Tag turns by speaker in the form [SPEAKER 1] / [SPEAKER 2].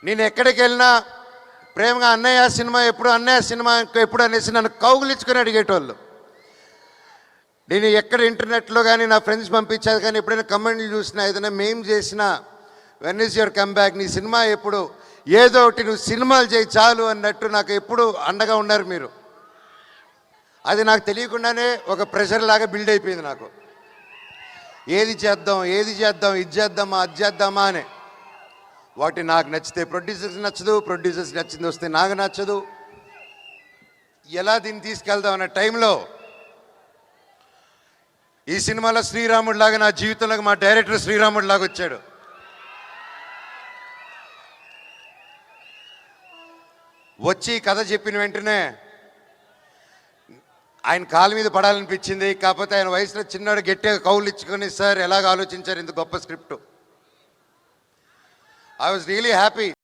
[SPEAKER 1] నేను ఎక్కడికి వెళ్ళినా ప్రేమగా అన్నయ్య సినిమా ఎప్పుడు అనేసి నన్ను కౌగులించుకొని అడిగేటోళ్ళు. నేను ఎక్కడ ఇంటర్నెట్లో కానీ నా ఫ్రెండ్స్ పంపించారు కానీ ఎప్పుడైనా కమెంట్లు చూసినా ఏదైనా మేం చేసినా when is your come back, నీ సినిమా ఎప్పుడు, ఏదో ఒకటి నువ్వు సినిమాలు చేయి చాలు అన్నట్టు నాకు ఎప్పుడు అండగా ఉన్నారు మీరు. అది నాకు తెలియకుండానే ఒక ప్రెషర్ లాగా బిల్డ్ అయిపోయింది నాకు. ఏది చేద్దాం ఇది చేద్దామా అది చేద్దామా అని. వాటి నాకు నచ్చితే ప్రొడ్యూసర్స్ నచ్చదు, ప్రొడ్యూసర్స్ నచ్చింది వస్తే నాకు నచ్చదు. ఎలా దీన్ని తీసుకెళ్దాం అన్న టైంలో ఈ సినిమాలో శ్రీరాముడు లాగా నా జీవితంలోకి మా డైరెక్టర్ శ్రీరాముడు లాగా వచ్చాడు. వచ్చి కథ చెప్పిన వెంటనే ఆయన కాలు మీద పడాలనిపించింది. కాకపోతే ఆయన వయసులో చిన్నాడు గట్టిగా కౌలు ఇచ్చుకొని, సార్ ఎలాగ ఆలోచించారు ఇంత గొప్ప script. I was really happy.